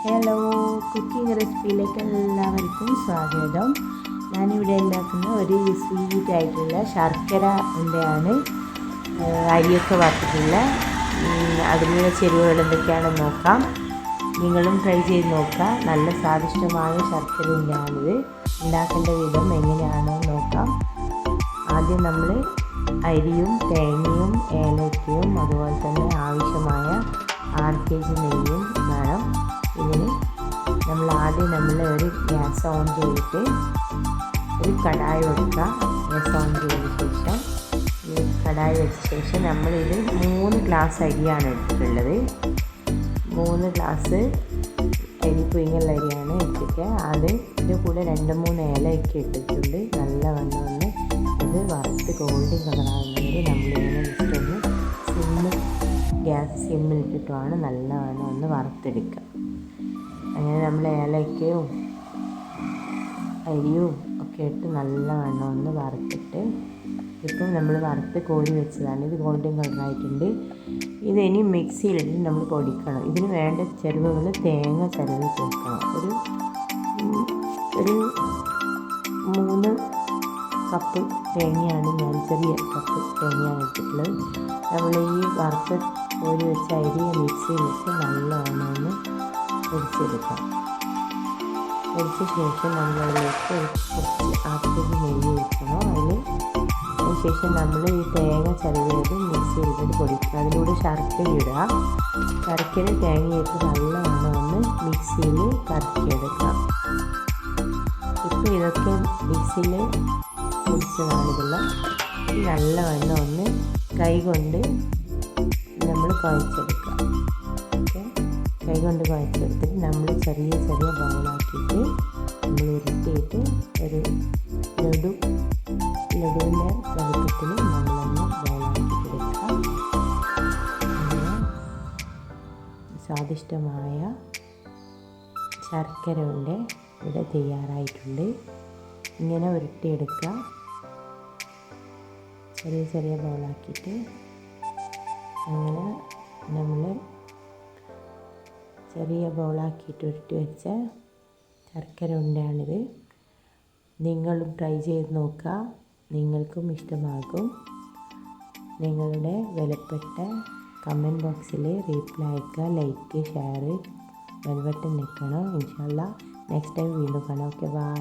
Hello, cooking റെസിപ്പിയിലേക്ക് എല്ലാവർക്കും സ്വാഗതം. ഞാനിവിടെ ഉണ്ടാക്കുന്ന ഒരു സ്വീറ്റ് ആയിട്ടുള്ള ശർക്കര ഉണ്ടയാണ്. അരിയൊക്കെ വറുത്തിട്ടുള്ള അതിലുള്ള ചേരുവകൾ എന്തൊക്കെയാണെന്ന് നോക്കാം. നിങ്ങളും ട്രൈ ചെയ്ത് നോക്കുക. നല്ല സ്വാദിഷ്ടമായ ശർക്കര ഉണ്ടയാണിത്. ഉണ്ടാക്കേണ്ട വിധം എങ്ങനെയാണെന്ന് നോക്കാം. ആദ്യം നമ്മൾ അരിയും തേങ്ങയും ഏലക്കയും അതുപോലെ തന്നെ ആവശ്യമായ 6 kg നെയ്യും വേണം. ഇതിന് നമ്മൾ ഒരു ഗ്യാസ് ഓൺ ചെയ്തിട്ട് ഒരു കടായി വെക്കുക. ഗ്യാസ് ഓൺ ചെയ്ത ശേഷം ഈ കടായി വെച്ച ശേഷം നമ്മളിത് 3 ഗ്ലാസ് അരിയാണ് എടുത്തിട്ടുള്ളത്. 3 ഗ്ലാസ് അരി പുഴുങ്ങൽ അരിയാണ് എടുത്തിട്ട് അതിൻ്റെ കൂടെ 2-3 ഏലയൊക്കെ ഇട്ടിട്ടുണ്ട്. നല്ല വണ്ണം ഒന്ന് ഇത് വറുത്ത് ഗോൾഡൻ കളറാകുന്നത് നമ്മളിങ്ങനെ ജസ്റ്റ് ഗ്യാസ് സിമ്മിലിട്ടിട്ടുമാണ് നല്ല വണ്ണം ഒന്ന് വറുത്തെടുക്കുക. അങ്ങനെ നമ്മൾ ഏലക്കയും അരിയും ഒക്കെ ഇട്ട് നല്ല വണ്ണം ഒന്ന് വറുത്തിട്ട് ഇപ്പം നമ്മൾ വറുത്ത് കോരി വെച്ചതാണ്. ഇത് ഗോൾഡൻ കളറായിട്ടുണ്ട്. ഇതിനി മിക്സിയിലിട്ട് നമ്മൾ പൊടിക്കണം. ഇതിന് വേണ്ട ചേരുവകൾ തേങ്ങ ചിരവി ചേർക്കണം. ഒരു 3 കപ്പ് തേങ്ങയാണ് ഞാൻ ചെറിയ കപ്പ് തേങ്ങയാണ് എടുത്തിട്ടുള്ളത്. നമ്മൾ ഈ വറുത്ത് കോരി വെച്ച അരി മിക്സിയിലിട്ട് നല്ലവണ്ണം ഒന്ന് പൊടിച്ചെടുക്കാം. പൊടിച്ച ശേഷം നമ്മളതിലേക്ക് കുറച്ച് ആദ്യം നെയ്യ് ഒഴിക്കണം. അതിനുശേഷം നമ്മൾ ഈ തേങ്ങ ചിരവിയത് മിക്സിയിലിട്ട് പൊടിക്കുക. അതിലൂടെ ശർക്കര ഇടുക. ശർക്കര തേങ്ങയിട്ട് നല്ലവണ്ണം ഒന്ന് മിക്സിയിൽ കറക്കിയെടുക്കാം. ഇപ്പോൾ ഇതൊക്കെ മിക്സിയിൽ പൊടിച്ചതാണിതെല്ലാം. നല്ലവണ്ണം ഒന്ന് കൈ കൊണ്ട് നമ്മൾ കുഴച്ചെടുക്കുക. കൈ കൊണ്ട് കുഴച്ചെടുത്തിട്ട് നമ്മൾ ചെറിയ ബൗളാക്കിയിട്ട് നമ്മൾ ഉരുട്ടിയിട്ട് ഒരു ലഡുവിൻ്റെ വലുപ്പത്തിൽ നമ്മളൊന്ന് ബൗളാക്കിയിട്ടെടുക്കാം. അങ്ങനെ സ്വാദിഷ്ടമായ ശർക്കര ഉണ്ട് ഇവിടെ തയ്യാറായിട്ടുണ്ട്. ഇങ്ങനെ ഉരുട്ടിയെടുക്കുക. ചെറിയ ബൗളാക്കിയിട്ട് അങ്ങനെ നമ്മൾ ചെറിയ ബൗളാക്കിയിട്ട് ഉരുട്ടി വെച്ച ശർക്കര ഉണ്ടയാണിത്. നിങ്ങളും ട്രൈ ചെയ്ത് നോക്കുക. നിങ്ങൾക്കും ഇഷ്ടമാകും. നിങ്ങളുടെ വിലപ്പെട്ട കമൻറ്റ് ബോക്സിൽ റീപ്ലൈ അയക്കുക. ലൈക്ക്, ഷെയർ, ബെൽ ബട്ടൺ നിൽക്കണം. ഇൻഷാ അല്ലാഹ് നെക്സ്റ്റ് ടൈം വീണ്ടും കാണാം. Okay, by.